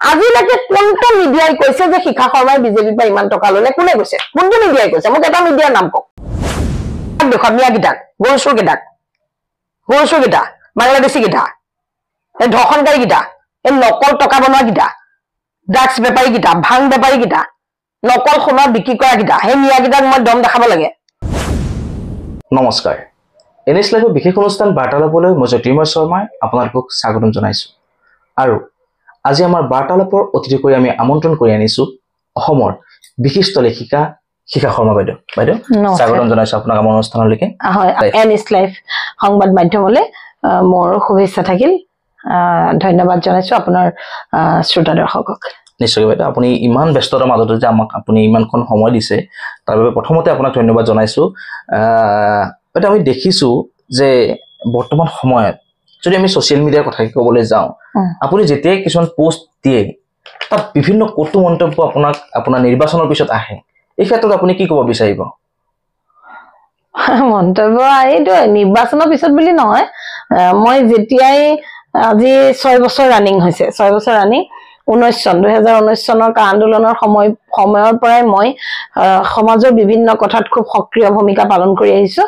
আজিলৈকে কোনটো মিডিয়াই কৈছে যে শিখা শৰ্মাই বিজেপিৰ পৰা ইমান টকা ললে? কোনে কৈছে? কোনটো মিডিয়াই কৈছে? মোক এটা মিডিয়াৰ নাম কওক। দেখুৱা মিয়াকেইটাক, গৰুচুৰ কেইটা, বাংলাদেশী কেইটা, এই ধৰ্ষণকাৰী কেইটা, এই নকল টকা বনোৱা কেইটা, ড্ৰাগছ বেপাৰী কেইটা, ভাং বেপাৰী কেইটা, নকল সোণৰ বিক্ৰী কৰা কেইটা, সেই মিয়াকেইটাক মই দম দেখাব লাগে। নমস্কাৰ, এনএছ লাইভৰ বিশেষ অনুষ্ঠান বাৰ্তালাপলৈ মই জ্যোতিৰ্ময় শৰ্মাই আপোনালোকক স্বাগতম জনাইছো। আৰু আজি আমাৰ বাৰ্তালাপৰ অতিথি কৰি আমি আমন্ত্ৰণ কৰি আনিছো অসমৰ বিশিষ্ট লেখিকা শিখা শৰ্মা বাইদেউ। বাইদেউ স্বাগতম জনাইছো আপোনাক আমাৰ অনুষ্ঠানলৈকে। হয়, এনএছ লাইভ সংবাদ মাধ্যমলৈ মোৰ শুভেচ্ছা থাকিল। ধন্যবাদ জনাইছো আপোনাৰ শ্ৰোতা দৰ্শকক। নিশ্চয় বাইদেউ, আপুনি ইমান ব্যস্ততাৰ মাজতে যে আমাক আপুনি ইমানখন সময় দিছে তাৰ বাবে প্ৰথমতে আপোনাক ধন্যবাদ জনাইছো। বাইদেউ, আমি দেখিছো যে বৰ্তমান সময়ত যদি আমি ছচিয়েল মিডিয়াৰ কথা ক'বলৈ যাওঁ, আপুনি যেতিয়াই কিছুমান পোষ্ট দিয়ে তাত বিভিন্ন কটু মন্তব্য আপোনাৰ নিৰ্বাচনৰ পিছত আহে। এই ক্ষেত্ৰত আপুনি কি ক'ব বিচাৰিব? মন্তব্য এইটো নিৰ্বাচনৰ পিছত বুলি নহয়, মই যেতিয়াই আজি 6 বছৰ ৰানিং হৈছে, 6 বছৰ ৰানিং 2019 চনৰ আন্দোলনৰ সময়ৰ পৰাই মই সমাজৰ বিভিন্ন কথাত খুব সক্ৰিয় ভূমিকা পালন কৰি আহিছো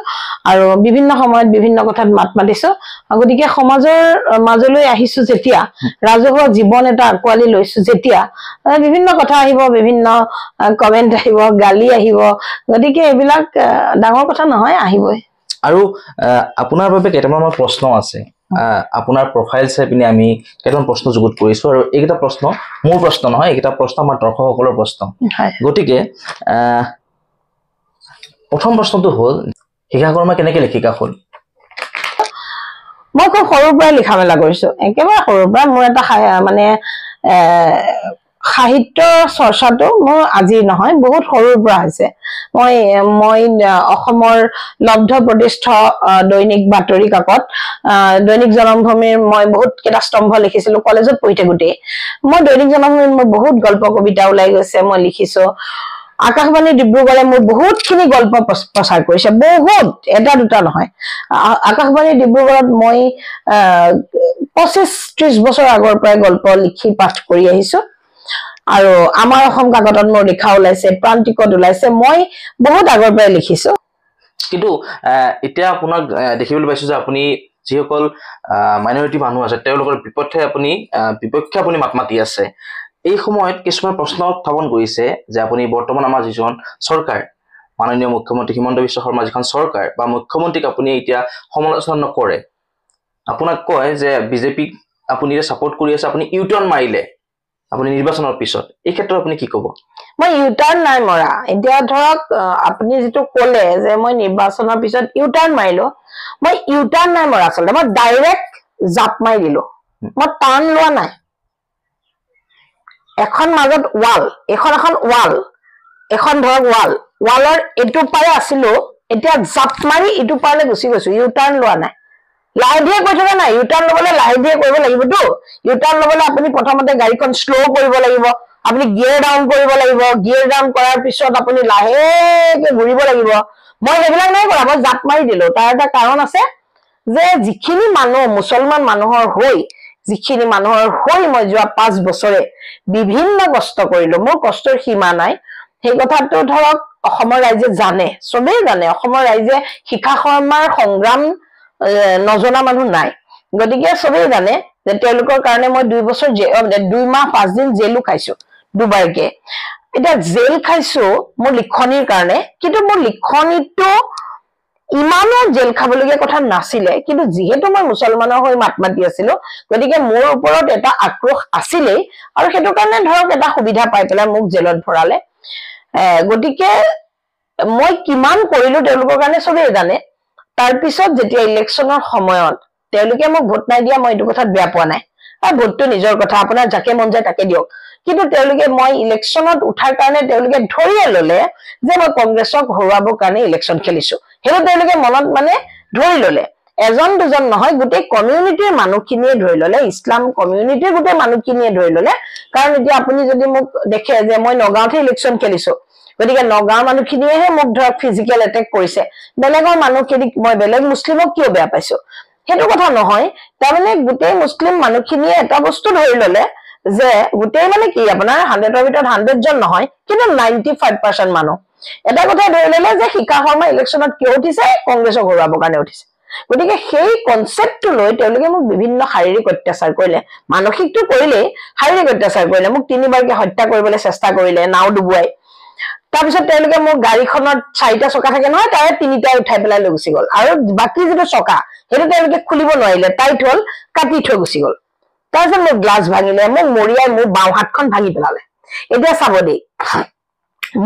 আৰু বিভিন্ন সময়ত বিভিন্ন কথাত মাত মাতিছো। গতিকে সমাজৰ মাজলৈ আহিছো যেতিয়া, ৰাজহুৱা জীৱন এটা আঁকোৱালি লৈছো যেতিয়া, বিভিন্ন কথা আহিব, বিভিন্ন কমেন্ট আহিব, গালি আহিব। গতিকে এইবিলাক ডাঙৰ কথা নহয়, আহিবই। আৰু আপোনাৰ বাবে কেইটামান প্ৰশ্ন আছে। আপোনাৰ প্ৰফাইল চাই পিনে আমি কেইটামান প্ৰশ্ন যুগুত কৰিছো আৰু এইকেইটা প্ৰশ্ন মোৰ প্ৰশ্ন নহয়, এইকেইটা প্ৰশ্ন আমাৰ দৰ্শকসকলৰ প্ৰশ্ন। গতিকে প্ৰথম প্ৰশ্নটো হ'ল, শিখা শৰ্মা কেনেকে লেখিকা হ'ল? মই খুব সৰুৰ পৰাই লিখা মেলা কৰিছো, একেবাৰে সৰুৰ পৰা। মোৰ এটা মানে সাহিত্য চৰ্চাটো মোৰ আজিৰ নহয়, বহুত সৰুৰ পৰা হৈছে। মই অসমৰ লব্ধ প্ৰতিষ্ঠ দৈনিক বাতৰি কাকত, দৈনিক জনমভূমিৰ মই বহুত কেইটা স্তম্ভ লিখিছিলো কলেজত পঢ়ি থাকোতেই। মই দৈনিক জনমভূমিত মোৰ বহুত গল্প কবিতা ওলাই গৈছে, মই লিখিছো। আকাশবাণী ডিব্ৰুগড়ে মোৰ বহুত খিনি গল্প প্ৰচাৰ কৰিছে, বহুত, এটা দুটা নহয়। আকাশবাণী ডিব্ৰুগড়ত মই 25-30 বছৰ আগৰ পৰাই গল্প লিখি পাঠ কৰি আহিছো। আৰু আমাৰ অসম কাকতত মোৰ লিখা ওলাইছে, প্ৰান্তিকত ওলাইছে, মই বহুত আগৰ পৰাই লিখিছো। কিন্তু এতিয়া আপোনাক দেখিবলৈ পাইছো যে আপুনি যিসকল মাইনৰিটি মানুহ আছে তেওঁলোকৰ বিপক্ষে আপুনি মাত মাতি আছে। এই সময়ত কিছুমান প্ৰশ্ন উত্থাপন কৰিছে যে আপুনি বৰ্তমান আমাৰ যিজন চৰকাৰ, মাননীয় মুখ্যমন্ত্ৰী হিমন্ত বিশ্ব শৰ্মা যিখন চৰকাৰ বা মুখ্যমন্ত্ৰীক আপুনি এতিয়া সমালোচনা নকৰে, আপোনাক কয় যে বিজেপিক আপুনি যে ছাপোৰ্ট কৰি আছে, আপুনি ইউটাৰ্ণ মাৰিলে আপুনি নিৰ্বাচনৰ পিছত। এই ক্ষেত্ৰত আপুনি কি ক'ব? মই ইউটাৰ্ণ নাই মৰা। এতিয়া ধৰক আপুনি যিটো ক'লে যে মই নিৰ্বাচনৰ পিছত ইউটাৰ্ণ মাৰিলো, মই ইউটাৰ্ণ নাই মৰা। আচলতে মই ডাইৰেক্ট জাপ মাৰি দিলো, মই টাৰ্ণ লোৱা নাই। এখন মাজত ৱাল, এখন ৱাল, এখন ধৰক ৱালৰ এইটো পাৰে আছিলো, এতিয়া জাপ মাৰি ইটো পাৰে গুচি গৈছো, ইউটাৰ্ণ লোৱা নাই। লাহে ধীৰে কৈ থকা নাই, ইউটাৰ্ণ লবলৈ লাহে ধীৰে কৰিব লাগিবতো। ইউটাৰ্ণ লবলৈ আপুনি প্ৰথমতে গাড়ীখন শ্ল' কৰিব লাগিব, আপুনি গিয়াৰ ডাউন কৰিব লাগিব, গিয়াৰ ডাউন কৰাৰ পিছত আপুনি লাহেকে ঘূৰিব লাগিব। মই সেইবিলাক নাই কৰা, মই জাপ মাৰি দিলো। তাৰ এটা কাৰণ আছে যে যিখিনি মানুহ মুছলমান মানুহৰ হৈ মই যোৱা 5 বছৰে বিভিন্ন কষ্ট কৰিলো, মোৰ কষ্টৰ সীমা নাই। সেই কথাটো ধৰক অসমৰ ৰাইজে জানে, চবেই জানে। অসমৰ ৰাইজে শিখা শৰ্মাৰ সংগ্ৰাম নজনা মানুহ নাই। গতিকে চবেই জানে যে তেওঁলোকৰ কাৰণে মই 2 মাহ 5 দিন জেলো খাইছো, দুবাৰকে। এতিয়া জেল খাইছো মোৰ লিখনিৰ কাৰণে, কিন্তু মোৰ লিখনিটো ইমানো জেল খাবলগীয়া কথা নাছিলে। কিন্তু যিহেতু মই মুছলমানৰ হৈ মাত মাতি আছিলো, গতিকে মোৰ ওপৰত এটা আক্ৰোশ আছিলেই, আৰু সেইটো কাৰণে ধৰক এটা সুবিধা পাই পেলাই মোক জেলত ভৰালে। গতিকে মই কিমান কৰিলো তেওঁলোকৰ কাৰণে চবেই জানে। তাৰ পিছত যেতিয়া ইলেকশ্যনৰ সময়ত তেওঁলোকে মোক ভোট নাই দিয়া, মই এইটো কথাত বেয়া পোৱা নাই। ভোটটো নিজৰ কথা, আপোনাৰ যাকে মন যায় তাকে দিয়ক। কিন্তু তেওঁলোকে মই ইলেকশ্যনত উঠাৰ কাৰণে তেওঁলোকে ধৰিয়ে ললে যে মই কংগ্ৰেছক হৰুৱাবৰ কাৰণে ইলেকশ্যন খেলিছো। সেইটো তেওঁলোকে মনত মানে ধৰি ললে। এজন দুজন নহয়, গোটেই কমিউনিটিৰ মানুহখিনিয়ে ধৰি ললে, ইছলাম কমিউনিটিৰ গোটেই মানুহখিনিয়ে ধৰি ললে। কাৰণ এতিয়া আপুনি যদি মোক দেখে যে মই নগাঁৱতহে ইলেকশ্যন খেলিছো, গতিকে নগাঁৱৰ মানুহখিনিয়েহে মোক ধৰক ফিজিকেল এটেক কৰিছে, বেলেগৰ মানুহখিনিক মই বেলেগ মুছলিমক কিয় বেয়া পাইছো, সেইটো কথা নহয়। তাৰমানে গোটেই মুছলিম মানুহখিনিয়ে এটা বস্তু ধৰি ললে যে গোটেই মানে কি আপোনাৰ 100ৰ ভিতৰত 100 জন নহয় কিন্তু 95% মানুহ এটা কথা ধৰি ললে যে শিখা শৰ্মা ইলেকশ্যনত কিয় উঠিছে কংগ্ৰেছক হৰুৱাবৰ কাৰণে উঠিছে গতিকে সেই কনসেপ্টটো লৈ তেওঁলোকে মোক বিভিন্ন শাৰীৰিক অত্যাচাৰ কৰিলে মানসিকটো কৰিলে শাৰীৰিক অত্যাচাৰ কৰিলে মোক 3বাৰকে হত্যা কৰিবলৈ চেষ্টা কৰিলে নাও ডুবুৱাই তাৰপিছত তেওঁলোকে মোৰ গাড়ীখনত 4টা চকা থাকে নহয় তাৰে 3টা উঠাই পেলাই লৈ গুচি গল আৰু বাকি যেটো চকা হেতু তেওঁলোকে খুলিব নোৱাৰিলে টাইট হল কাটি থৈ গুচি গল তাৰপিছত মোৰ গ্লাছ ভাঙিলে মোক মৰিয়াই মোৰ বাও হাতখন ভাঙি পেলালে এতিয়া চাব দেই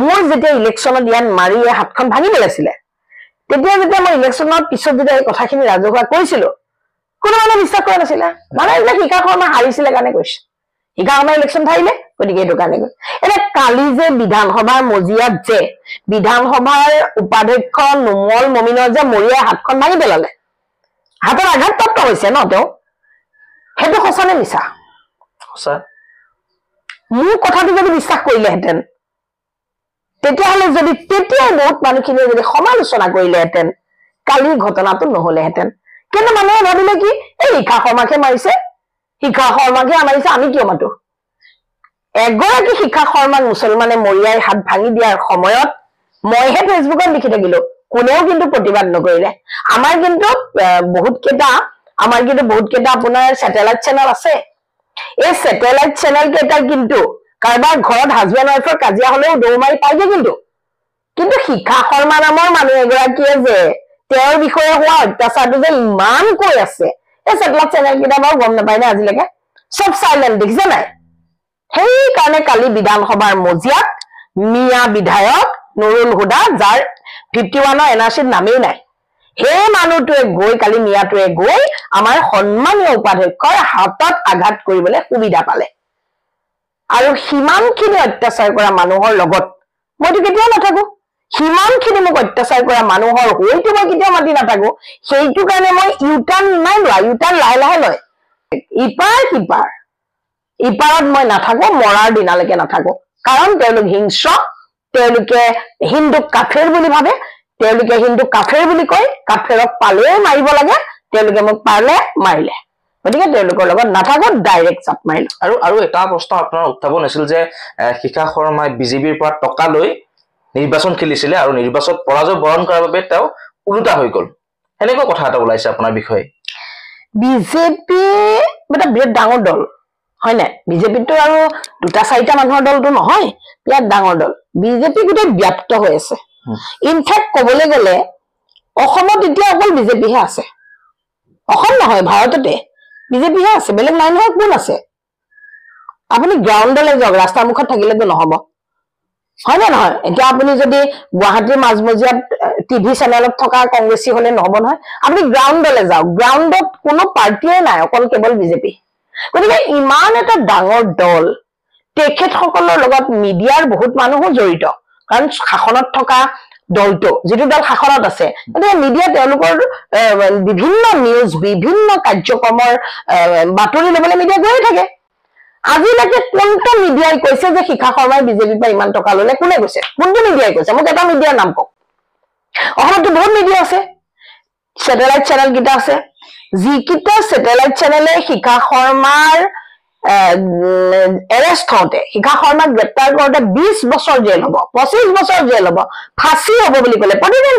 মোৰ যেতিয়া ইলেকশ্যনত ইয়াত মাৰি হাতখন ভাঙি পেলাইছিলে তেতিয়া যেতিয়া মই ইলেকশ্যনৰ পিছত যেতিয়া এই কথাখিনি ৰাজহুৱা কৈছিলো কোনো মানুহে বিশ্বাস কৰা নাছিলে মানে এইবিলাক শিখা শৰ্মা হাৰিছিলে কাৰণে কৈছে শিখা শৰ্মা ইলেকশ্যন হাৰিলে গতিকে এইটো কাৰণে এতিয়া কালি যে বিধানসভাৰ মজিয়াত যে বিধানসভাৰ উপাধ্যক্ষ নুমল মমিনৰ যে মৰিয়াই হাতখন ভাঙি পেলালে হাতৰ আঘাতপ্ৰাপ্ত হৈছে ন তেওঁ সেইটো সঁচানে মিছা সঁচা মোৰ কথাটো যদি বিশ্বাস কৰিলেহেঁতেন তেতিয়াহ'লে যদি তেতিয়াই বহুত মানুহখিনিয়ে যদি সমালোচনা কৰিলেহেঁতেন কালিৰ ঘটনাটো নহলেহেঁতেন কিন্তু মানুহে ভাবিলে কি এই শিখা শৰ্মাকে মাৰিছে আমি কিয় মাতো এগৰাকী শিখা শৰ্মাক মুছলমানে মৰিয়াই হাত ভাঙি দিয়াৰ সময়ত মইহে ফেচবুকত লিখি থাকিলো কোনেও কিন্তু প্ৰতিবাদ নকৰিলে আমাৰ কিন্তু বহুত কেইটা আপোনাৰ স্যাটেলাইট চেনেল আছে এই স্যাটেলাইট চেনেল কেইটা কিন্তু কাৰোবাৰ ঘৰত হাজবেণ্ড ওয়াইফৰ কাজিয়া হলেও দৌৰ মাৰি পাইগে কিন্তু শিখা শৰ্মা নামৰ মানুহ এগৰাকীয়ে যে তেওঁৰ বিষয়ে হোৱা অত্যাচাৰটো যে ইমান কৈ আছে এই স্যাটেলাইট চেনেল কেইটা বাৰু গম নাপায় না আজিলৈকে সব সাইলেন্ট দেখিছে নাই সেই কাৰণে কালি বিধানসভাৰ মজিয়াত মিয়া বিধায়ক নুৰুল হুদা যাৰ 51 এনআৰচিত নামেই নাই সেই মানুহটোৱে গৈ কালি মিয়াটোৱে গৈ আমাৰ সন্মানীয় উপাধ্যক্ষৰ হাতত আঘাত কৰিবলৈ সুবিধা পালে আৰু সিমানখিনি অত্যাচাৰ কৰা মানুহৰ লগত মইতো কেতিয়াও নাথাকো সিমানখিনি মোক অত্যাচাৰ কৰা মানুহৰ হৈতো মই কেতিয়াও মাতি নাথাকো সেইটো কাৰণে মই ইউটাৰ্ণ নাই লোৱা ইউটাৰ্ণ লাহে লাহে লয় ইপাৰত মই নাথাকো মৰাৰ দিনালৈকে নাথাকো কাৰণ তেওঁলোক হিংস্ৰ তেওঁলোকে হিন্দুক কাফেৰ বুলি ভাবে তেওঁলোকে হিন্দুক কাফেৰ বুলি কয় কাফেৰক পালে মাৰিব লাগে তেওঁলোকে মোক পালে মাৰিলে গতিকে তেওঁলোকৰ লগত নাথাকো ডাইৰেক্ট চাপ মাৰিলো আৰু এটা প্ৰশ্ন আপোনাৰ উত্থাপন হৈছিল যে শিখা শৰ্মাই বিজেপিৰ পৰা টকা লৈ নিৰ্বাচন খেলিছিলে আৰু নিৰ্বাচনত পৰাজয় বৰণ কৰাৰ বাবে তেওঁ উলুটা হৈ গল এনেকুৱা কথা এটা ওলাইছে আপোনাৰ বিষয়ে বিজেপি এটা বিৰাট ডাঙৰ দল হয় না বিজেপিটো আৰু দুটা চাৰিটা মানুহৰ দলটো নহয় বিৰাট ডাঙৰ দল বিজেপি গোটেই ব্যাপ্ত হৈ আছে ইনফেক্ট কবলৈ গলে অসমত এতিয়া অকল বিজেপিহে আছে অসম নহয় ভাৰততে বিজেপিহে আছে বেলেগ নাই নহয় কোন আছে আপুনি গ্ৰাউণ্ডলৈ যাওক ৰাস্তাৰ মুখত থাকিলেতো নহব হয় না নহয় এতিয়া আপুনি যদি গুৱাহাটীৰ মাজমজিয়াত টিভি চেনেলত থকা কংগ্ৰেছী হলে নহব নহয় আপুনি গ্ৰাউণ্ডলৈ যাওক গ্ৰাউণ্ডত কোনো পাৰ্টিয়ে নাই অকল কেৱল বিজেপি গতিকে ইমান এটা ডাঙৰ দল তেখেতসকলৰ লগত মিডিয়াৰ বহুত মানুহো জড়িত কাৰণ শাসনত থকা দলটো যেটো দল শাসনত আছে গতিকে মিডিয়া তেওঁলোকৰ বিভিন্ন নিউজ বিভিন্ন কাৰ্যক্ৰমৰ বাতৰি লবলৈ মিডিয়া গৈ থাকে আজিলৈকে কোনটো মিডিয়াই কৈছে যে শিখা শৰ্মাই বিজেপিৰ পৰা ইমান টকা ললে কোনে কৈছে কোনটো মিডিয়াই কৈছে মোক এটা মিডিয়াৰ নাম কওক অসমতো বহুত মিডিয়া আছে স্যাটেলাইট চেনেল কেইটা আছে যিকেইটা স্যাটেলাইট চেনেলে শিখা শৰ্মাৰ এৰেষ্ট হওঁতে শিখা শৰ্মাক গ্ৰেপ্তাৰ কৰোঁতে 20 বছৰ জেল হ'ব 25 বছৰ জেল হ'ব ফাঁসি হ'ব বুলি ক'লে প্ৰতিদিন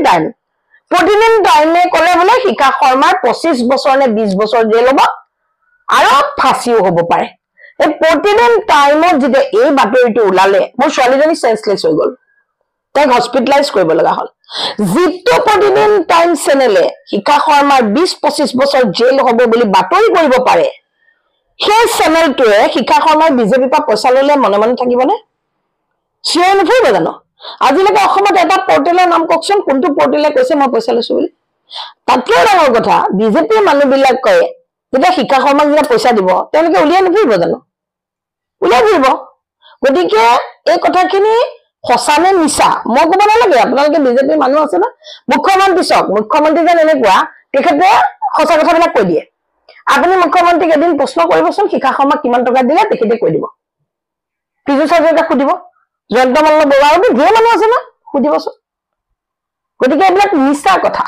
টাইমে ক'লে বোলে শিখা শৰ্মাৰ 25 বছৰ নে 20 বছৰ জেল হ'ব আৰু ফাঁসিও হ'ব পাৰে এই প্ৰতিদিন টাইমত যেতিয়া এই বাতৰিটো ওলালে মোৰ ছোৱালীজনী সেন্সলেছ হৈ গ'ল তাইক হস্পিটেলাইজ কৰিব লগা হ'ল যিটো প্ৰতিদিন টাইম চেনেলে শিখা শৰ্মাৰ 20-25 বছৰ জেল হ'ব বুলি বাতৰি কৰিব পাৰে সেই চেনেলটোৱে শিখা শৰ্মাৰ বিজেপিৰ পৰা পইচা ললে মনে মনে থাকিবনে চিঞৰ নুফুৰিব জানো আজিলৈকে অসমত এটা পৰ্টেলৰ নাম কওকচোন কোনটো পৰ্টেলে কৈছে মই পইচা লৈছো বুলি তাতকৈ ডাঙৰ কথা বিজেপিৰ মানুহবিলাক কয় যেতিয়া শিখা শৰ্মাক যেতিয়া পইচা দিব তেওঁলোকে উলিয়াই নুফুৰিব জানো উলিয়াই ফুৰিব গতিকে এই কথাখিনি সঁচা নে মিছা মই ক'ব নালাগে আপোনালোকে বিজেপিৰ মানুহ আছে না মুখ্যমন্ত্ৰী চাওক মুখ্যমন্ত্ৰী যেন এনেকুৱা তেখেতে সঁচা কথাবিলাক কৈ দিয়ে আপুনি মুখ্যমন্ত্ৰীক এদিন প্ৰশ্ন কৰিবচোন শিখা শৰ্মাক কিমান টকা দিলে তেখেতে কৈ দিব পিজু চাৰ্জকে সুধিব জয়ন্ত মল্ল বৰুৱাৰো ধেৰ মানুহ আছে না সুধিবচোন গতিকে এইবিলাক মিছা কথা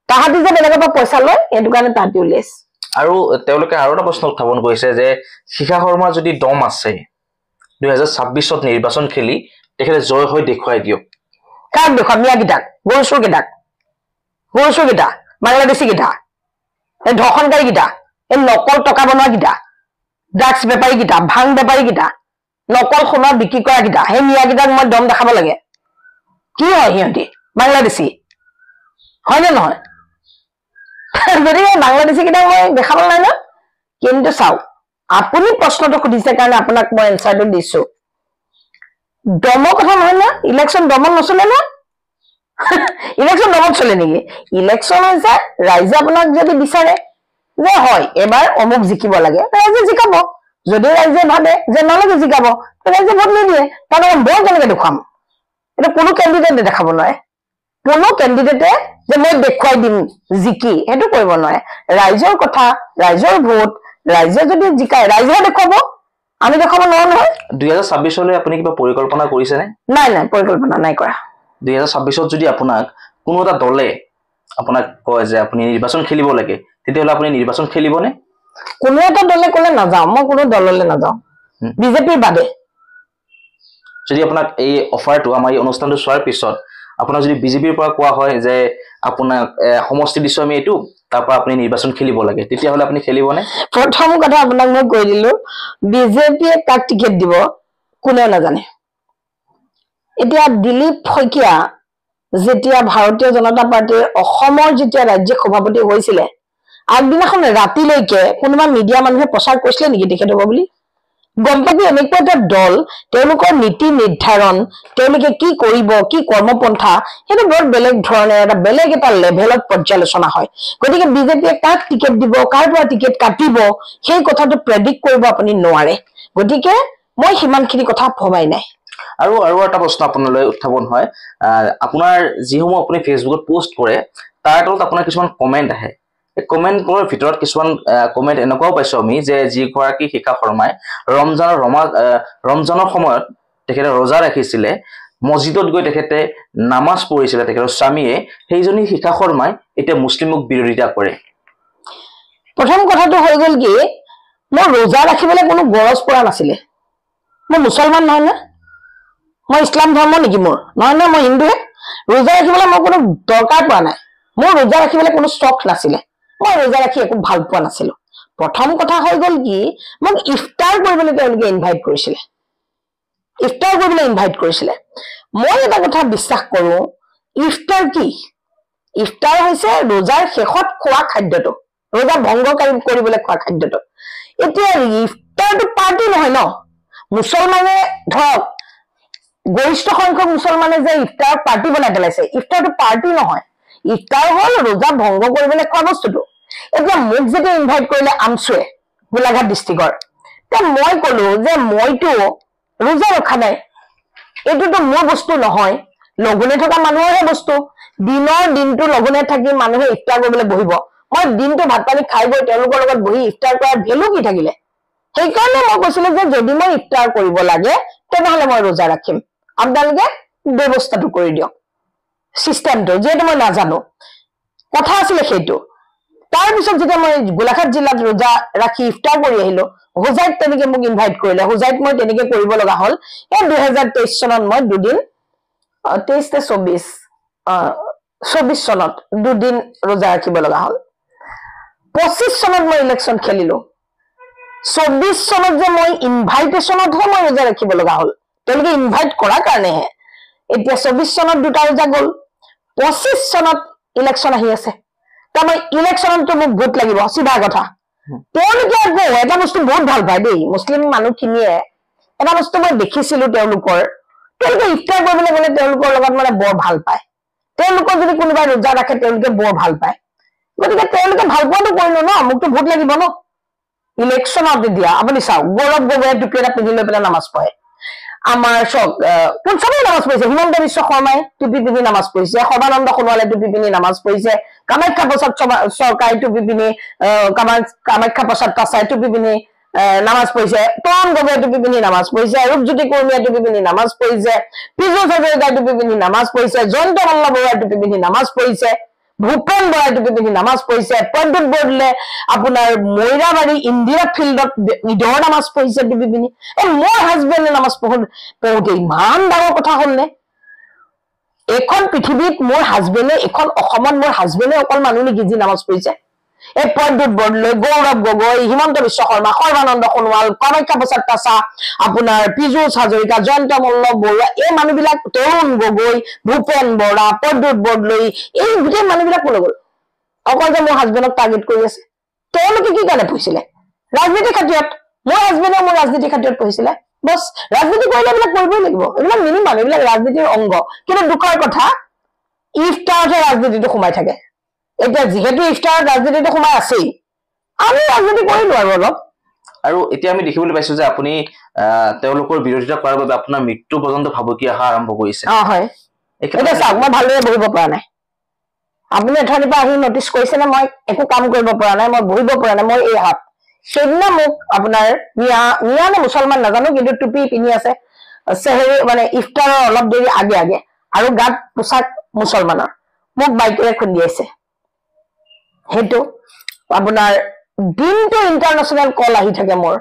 তাহাঁতি যে বেলেগৰ পৰা পইচা লয় সেইটো কাৰণে তাহাঁতি উলিয়াইছে আৰু তেওঁলোকে আৰু এটা প্ৰশ্ন উত্থাপন কৰিছে যে শিখা শৰ্মাৰ যদি দম আছে 2026ত নিৰ্বাচন খেলি তেখেতে জয় হৈ দেখুৱাই দিয়ক কাক দেখুৱা মিয়াগিটাক গৰুচুৰ গীতা বাংলাদেশী গীতা এই ধৰ্ষণকাৰী গীতা এই নকল টকা বনোৱা গীতা ড্ৰাগছ বেপাৰী গীতা ভাং বেপাৰী গীতা নকল সোণা বিক্ৰী কৰা গীতা সেই মিয়াগিটাক মই দম দেখাব লাগে কি হয় সিহঁতি বাংলাদেশী হয়নে নহয় গতিকে বাংলাদেশী কেইটা মই দেখাব নাই ন কিন্তু চাওক আপুনি প্ৰশ্নটো সুধিছে কাৰণে আপোনাক মই এনচাৰটো দিছো দমৰ কথা নহয় না ইলেকশ্যন দমত নচলে না ইলেকশ্যন দমত চলে নেকি ইলেকশ্যন হৈছে ৰাইজে আপোনাক যদি বিচাৰে যে হয় এবাৰ অমুক জিকিব লাগে ৰাইজে জিকাব যদি ৰাইজে ভাবে যে নালাগে জিকাব ৰাইজে ভোট নিদিয়ে তাৰমানে মই কেনেকে দেখুৱাম এটা কোনো কেণ্ডিডেটে দেখাব নোৱাৰে কোনো কেণ্ডিডেটে যে মই দেখুৱাই দিম জিকি সেইটো কৰিব নোৱাৰে ৰাইজৰ কথা ৰাইজৰ ভোট ৰাইজে যদি জিকায় ৰাইজে দেখুৱাব আমি দেখাব নোৱাৰো নহয় 2026 লৈ আপুনি কিবা পৰিকল্পনা কৰিছে নে নাই পৰিকল্পনা নাই কৰা 2026ত যদি আপোনাক কোনো এটা দলে আপোনাক কয় যে আপুনি নিৰ্বাচন খেলিব লাগে তেতিয়াহ'লে আপুনি নিৰ্বাচন খেলিবনে কোনো এটা দলে ক'লে নাযাওঁ মই কোনো দললৈ নাযাওঁ বিজেপিৰ বাদে যদি আপোনাক এই অফাৰটো আমাৰ এই অনুষ্ঠানটো চোৱাৰ পিছত আপোনাক যদি বিজেপিৰ পৰা কোৱা হয় যে আপোনাক সমষ্টি দিছো আমি এইটো তাৰ পৰা আপুনি নিৰ্বাচন খেলিব লাগে তেতিয়াহ'লে আপুনি খেলিবনে প্ৰথম কথা আপোনাক মই কৈ দিলো বিজেপিয়ে কাক টিকেট দিব কোনেও নাজানে এতিয়া দিলীপ শইকীয়া যেতিয়া ভাৰতীয় জনতা পাৰ্টিৰ অসমৰ যেতিয়া ৰাজ্যিক সভাপতি হৈছিলে আগদিনাখন ৰাতিলৈকে কোনোবা মিডিয়া মানুহে প্ৰচাৰ কৰিছিলে নেকি তেখেত হ'ব বুলি গম পাবি এনেকুৱা এটা দল তেওঁলোকৰ নীতি নিৰ্ধাৰণ তেওঁলোকে কি কৰিব কি কৰ্মপন্থা সেইটো বৰ বেলেগ ধৰণে এটা বেলেগ এটা লেভেলত পৰ্যালোচনা হয় গতিকে বিজেপিয়ে কাক টিকেট দিব কাৰ পৰা টিকেট কাটিব সেই কথাটো প্ৰেডিক্ট কৰিব আপুনি নোৱাৰে গতিকে মই সিমানখিনি কথা ভবাই নাই আৰু এটা প্ৰশ্ন আপোনালৈ উত্থাপন হয় আপোনাৰ যিসমূহ আপুনি ফেচবুকত পোষ্ট কৰে তাৰ তলত আপোনাৰ কিছুমান কমেন্ট আহে এই কমেন্টৰ ভিতৰত কিছুমান কমেন্ট এনেকুৱাও পাইছো আমি যে যি গৰাকী শিখা শৰ্মাই ৰমজানৰ সময়ত তেখেতে ৰোজা ৰাখিছিলে মছজিদত গৈ তেখেতে নামাজ পঢ়িছিলে তেখেতৰ স্বামীয়ে সেইজনী শিখা শৰ্মাই এতিয়া মুছলিমক বিৰোধিতা কৰে প্ৰথম কথাটো হৈ গ'ল কি মই ৰোজা ৰাখিবলৈ কোনো গৰজ পৰা নাছিলে মই মুছলমান নহয় না মই ইছলাম ধৰ্ম নেকি মোৰ নহয় মই হিন্দুহে ৰোজা ৰাখিবলৈ মই কোনো দৰকাৰ পোৱা নাই মোৰ ৰোজা ৰাখিবলৈ কোনো চখ নাছিলে মই ৰোজা ৰাখি একো ভাল পোৱা নাছিলো প্ৰথম কথা হৈ গ'ল কি মোক ইফতাৰ কৰিবলৈ তেওঁলোকে ইনভাইট কৰিছিলে মই এটা কথা বিশ্বাস কৰো ইফতাৰ কি ইফতাৰ হৈছে ৰোজাৰ শেষত খোৱা খাদ্যটো ৰোজা ভংগ কৰিবলৈ খোৱা খাদ্যটো এতিয়া ইফতাৰটো পাৰ্টি নহয় ন মুছলমানে ধৰক গৰিষ্ঠ সংখ্যক মুছলমানে যে ইফতাৰ পাৰ্টি বনাই পেলাইছে ইফতাৰটো পাৰ্টি নহয় ইফতাৰ হ'ল ৰোজা ভংগ কৰিবলৈ খোৱা বস্তুটো এতিয়া মোক যেতিয়া ইনভাইট কৰিলে আমচুৱে গোলাঘাট ডিষ্ট্ৰিক্টৰ মই কলো যে মইতো ৰোজা ৰখা নাই এইটোতো মোৰ বস্তু নহয় লঘোণে থকা মানুহৰহে বস্তু দিনটো লঘোণে থাকি মানুহে ইফতাৰ কৰিবলৈ বহিব মই দিনটো ভাত পানী খাই গৈ তেওঁলোকৰ লগত বহি ইফতাৰ কৰাৰ ভেলু কি থাকিলে সেইকাৰণে মই কৈছিলো যে যদি মই ইফতাৰ কৰিব লাগে তেনেহ'লে মই ৰোজা ৰাখিম আপোনালোকে ব্যৱস্থাটো কৰি দিয়ক চিষ্টেমটো যিহেতু মই নাজানো কথা আছিলে সেইটো তাৰপিছত যেতিয়া মই গোলাঘাট জিলাত ৰোজা ৰাখি ইফতাৰ কৰি আহিলো হুজাইত তেনেকে মোক ইনভাইট কৰিলে হুজাইত মই তেনেকে কৰিব লগা হ'ল এই 2023 চনত মই দুদিন 23 24 চনত দুদিন ৰোজা ৰাখিব লগা হ'ল 25 চনত মই ইলেকশ্যন খেলিলো 24 চনত যে মই ইনভাইটেশ্যনতহে মই ৰোজা ৰাখিব লগা হ'ল তেওঁলোকে ইনভাইট কৰাৰ কাৰণেহে এতিয়া 24 চনত দুটা ৰোজা গ'ল 25 চনত ইলেকশ্যন আহি আছে তাৰমানে ইলেকশ্যনতো মোক ভোট লাগিব চিধা কথা তেওঁলোকে আকৌ এটা বস্তু বহুত ভাল পায় দেই মুছলিম মানুহখিনিয়ে এটা বস্তু মই দেখিছিলো তেওঁলোকে ইফতাৰ কৰিবলৈ গ'লে তেওঁলোকৰ লগত মানে বৰ ভাল পায় তেওঁলোকৰ যদি কোনোবাই ৰোজা ৰাখে তেওঁলোকে বৰ ভাল পায় গতিকে তেওঁলোকে ভাল পোৱাটো কৰিলো ন মোকতো ভোট লাগিব ন ইলেকশ্যনত দিয়া আপুনি চাওক গৌৰৱ গগৈয়ে টুপি এটা পিন্ধি লৈ পেলাই নামাজ পঢ়ে আমাৰ কোন চবেই নামাজ পঢ়িছে হিমন্ত বিশ্ব শৰ্মাই টুপি পিন্ধি নামাজ পঢ়িছে সৰ্বানন্দ সোণোৱালে টুপি পিন্ধি নামাজ পঢ়িছে কামাখ্যা প্ৰসাদ চৰকাৰে টুপি পিন্ধি কামাখ্যা প্ৰসাদ পাছাই টুপি পিন্ধি নামাজ পঢ়িছে তৰুণ গগৈয়ে টুপি পিন্ধি নামাজ পঢ়িছে ৰূপজ্যোতি কুৰ্মীয়ে টুপি পিন্ধি নামাজ পঢ়িছে পীযুষ হাজৰিকাই টুপি পিন্ধি নামাজ পঢ়িছে জয়ন্ত মল্ল বৰুৱাই টুপি পিন্ধি নামাজ পঢ়িছে ভূপেন বৰাই টুপি পিন্ধি নামাজ পঢ়িছে প্ৰদ্যুৎ বৰদলৈ আপোনাৰ মৈৰাবাৰী ইন্দিৰা ফিল্ডত ঈদৰ নামাজ পঢ়িছে টুপি পিন্ধি মোৰ হাজবেণ্ডে নামাজ পঢ়োতে ইমান ডাঙৰ কথা হ'ল নে এখন পৃথিৱীত মোৰ হাজবেণ্ডে এখন অসমত মোৰ হাজবেণ্ডে অকল মানুহ নেকি যি নামাজ পঢ়িছে এই প্ৰদ্যুৎ বৰদলৈ গৌৰৱ গগৈ হিমন্ত বিশ্ব শৰ্মা সৰ্বানন্দ সোণোৱাল কামাখ্যা প্ৰসাদ তাছা আপোনাৰ পীযুষ হাজৰিকা জয়ন্ত মল্ল বৰুৱা এই মানুহবিলাক তৰুণ গগৈ ভূপেন বৰা প্ৰদ্যুৎ বৰদলৈ এই গোটেই মানুহবিলাক ক'লৈ গ'ল অকল যে মোৰ হাজবেণ্ডক টাৰ্গেট কৰি আছে তেওঁলোকে কি কাৰণে পঢ়িছিলে ৰাজনীতি খাতিৰত মোৰ হাজবেণ্ডে মোৰ ৰাজনীতি খাতিৰত পঢ়িছিলে বস ৰাজনীতি কৰিলে এইবিলাক কৰিবই লাগিব এইবিলাক মিনিমাম এইবিলাক ৰাজনীতিৰ অংগ কিন্তু দুখৰ কথা ইফতাৰতহে ৰাজনীতিটো সোমাই থাকে এতিয়া যিহেতু ইফতাৰত ৰাজনীতিটো সোমাই আছেই আমি ৰাজনীতি কৰিলো আৰু অলপ আৰু এতিয়া আমি দেখিবলৈ পাইছো যে আপুনি তেওঁলোকৰ বিৰোধিতা কৰাৰ বাবে আপোনাৰ মৃত্যু পৰ্যন্ত ভাবুকি অহা আৰম্ভ কৰিছে হয় এতিয়া চাওক মই ভালদৰে বহিব পৰা নাই আপুনি এঠাইৰ পৰা আহি নটিচ কৰিছে নে মই একো কাম কৰিব পৰা নাই মই বহিব পৰা নাই মই এই হাত সেইদিনা মোক আপোনাৰ মিয়া নে মুছলমান নাজানো কিন্তু টুপি পিন্ধি আছে চেহেৰি মানে ইফতাৰৰ অলপ দেৰি আগে আগে আৰু গাত পোছাক মুছলমানৰ মোক বাইকেৰে খুন্দিয়াইছে সেইটো আপোনাৰ দিনটো ইণ্টাৰনেশ্যনেল কল আহি থাকে মোৰ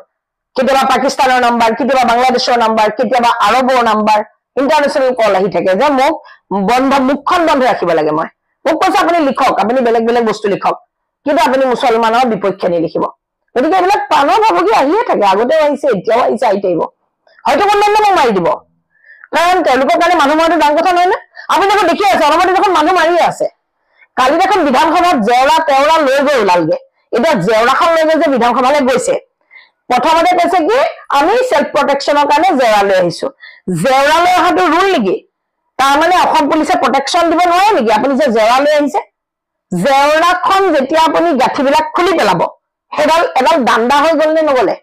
কেতিয়াবা পাকিস্তানৰ নাম্বাৰ কেতিয়াবা বাংলাদেশৰ নাম্বাৰ কেতিয়াবা আৰবৰ নাম্বাৰ ইণ্টাৰনেশ্যনেল কল আহি থাকে যে মোক মুখখন বন্ধ ৰাখিব লাগে মই মোক কৈছে আপুনি লিখক আপুনি বেলেগ বেলেগ বস্তু লিখক কিন্তু আপুনি মুছলমানৰ বিপক্ষে নিলিখিব গতিকে এইবিলাক প্ৰাণৰ ভাবুকি আহিয়ে থাকে আগতেও আহিছে এতিয়াও আহিছে আহি থাকিব হয়তো কোনোবা মোক মাৰি দিব কাৰণ তেওঁলোকৰ কাৰণে মানুহ মৰাটো ডাঙৰ কথা নহয় নে আপুনি দেখোন দেখি আছে অলপতে দেখোন মানুহ মাৰিয়ে আছে কালি দেখোন বিধানসভাত জেওৰা তেওৰা লৈ গৈ ওলালগে এতিয়া জেওৰাখন লৈ গৈ যে বিধানসভালৈ গৈছে প্ৰথমতে কৈছে কি আমি সেলফ প্ৰটেকশ্যনৰ কাৰণে জেওৰা লৈ আহিছো জেওৰা লৈ অহাটো ৰুল নেকি তাৰমানে অসম পুলিচে প্ৰটেকশ্যন দিব নোৱাৰে নেকি আপুনি যে জেওৰা লৈ আহিছে জেওৰাখন যেতিয়া আপুনি গাঁঠিবিলাক খুলি পেলাব সেইডাল এডাল দাণ্ডা হৈ গ'ল নে নগ'লে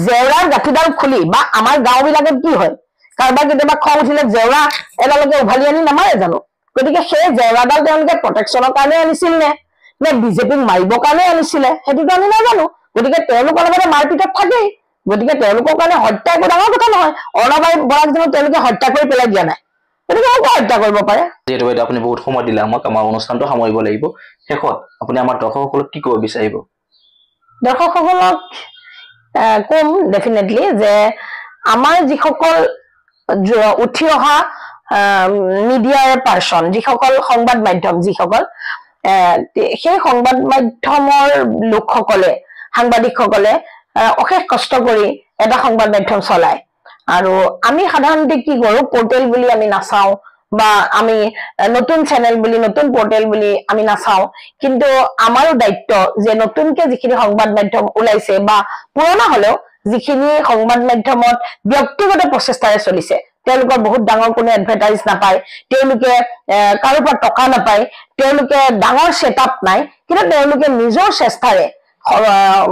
জেওৰাৰ গাঁঠিডাল খুলি বা আমাৰ গাঁওবিলাকত কি হয় কাৰোবাৰ কেতিয়াবা খং উঠিলে জেওৰা এডালকে উভালি আনি নামাৰে জানো গতিকে সেই জেওৰাডাল তেওঁলোকে প্ৰটেকশ্যনৰ কাৰণে আনিছিল নে বিজেপিক মাৰিবৰ কাৰণে আনিছিলে সেইটোতো আমি নাজানো গতিকে তেওঁলোকৰ লগতে মাৰপিটত থাকেই গতিকে তেওঁলোকৰ কাৰণে হত্যা একো ডাঙৰ কথা নহয় অৰ্ণবাই বৰাক জানো তেওঁলোকে হত্যা কৰি পেলাই দিয়া নাই গতিকে আকৌ হত্যা কৰিব পাৰে যিহেতু আপুনি বহুত সময় দিলে আমাক আমাৰ অনুষ্ঠানটো সামৰিব লাগিব শেষত আপুনি আমাৰ দৰ্শকসকলক কি ক'ব বিচাৰিব দৰ্শকসকলক কম ডেফিনেটলি যে আমাৰ যিসকল উঠি অহা মিডিয়াৰ পাৰ্চন যিসকল সংবাদ মাধ্যম যিসকল সেই সংবাদ মাধ্যমৰ লোকসকলে সাংবাদিকসকলে অশেষ কষ্ট কৰি এটা সংবাদ মাধ্যম চলায় আৰু আমি সাধাৰণতে কি কৰো পোৰ্টেল বুলি আমি নাচাও বা আমি নতুন চেনেল বুলি নতুন পোৰ্টেল বুলি আমি নাচাও কিন্তু আমাৰো দায়িত্ব যে নতুনকে যিখিনি সংবাদ মাধ্যম ওলাইছে বা পুৰণা হলেও যিখিনি সংবাদ মাধ্যমত ব্যক্তিগত প্ৰচেষ্টাৰে চলিছে তেওঁলোকৰ বহুত ডাঙৰ কোনো এডভাৰটাইজ নাপায় তেওঁলোকে কাৰো পৰা টকা নাপায় তেওঁলোকে ডাঙৰ সেটআপ নাই কিন্তু তেওঁলোকে নিজৰ চেষ্টাৰে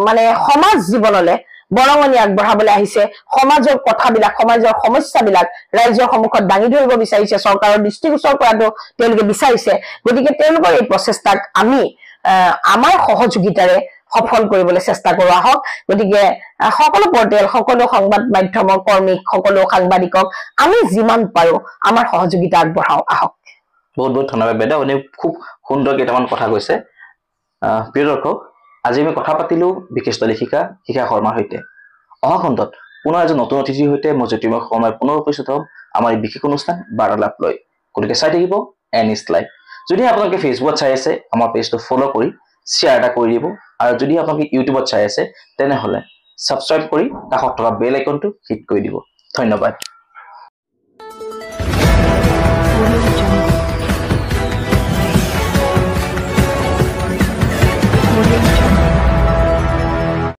মানে সমাজ জীৱনলৈ বৰঙণি আগবঢ়াবলৈ আহিছে সমাজৰ কথাবিলাক সমাজৰ সমস্যাবিলাক ৰাইজৰ সন্মুখত দাঙি ধৰিব বিচাৰিছে চৰকাৰৰ দৃষ্টিগোচৰ কৰাটো তেওঁলোকে বিচাৰিছে গতিকে তেওঁলোকৰ এই প্ৰচেষ্টাক আমি আমাৰ সহযোগিতাৰে সফল কৰিবলৈ চেষ্টা কৰো আহক গতিকে সকলো পোৰ্টেল সকলো সংবাদ মাধ্যমৰ কৰ্মী সকলো সাংবাদিকক আমি যিমান পাৰো আমাৰ সহযোগিতা আগবঢ়াও আহক বহুত বহুত ধন্যবাদ বাইদেউ আপুনি খুব সুন্দৰ কেইটামান কথা কৈছে প্ৰিয় দৰ্শক আজি আমি কথা পাতিলো বিশিষ্ট লেখিকা শিখা শৰ্মাৰ সৈতে অহা খণ্ডত পুনৰ এজন নতুন অতিথিৰ সৈতে মই জ্যোতিৰ্ময় শৰ্মাই পুনৰ উপস্থিত হ'ম আমাৰ এই বিশেষ অনুষ্ঠান বাৰ্তালাপ লৈ গতিকে চাই থাকিব এনইষ্ট লাইভ যদি আপোনালোকে ফেচবুকত চাই আছে আমাৰ পেজটো ফলো কৰি শ্বেয়াৰ এটা কৰি দিব আৰু যদি আপোনালোকে ইউটিউবত চাই আছে তেনেহ'লে ছাবস্ক্ৰাইব কৰি কাষত থকা বেল আইকনটো হিট কৰি দিব ধন্যবাদ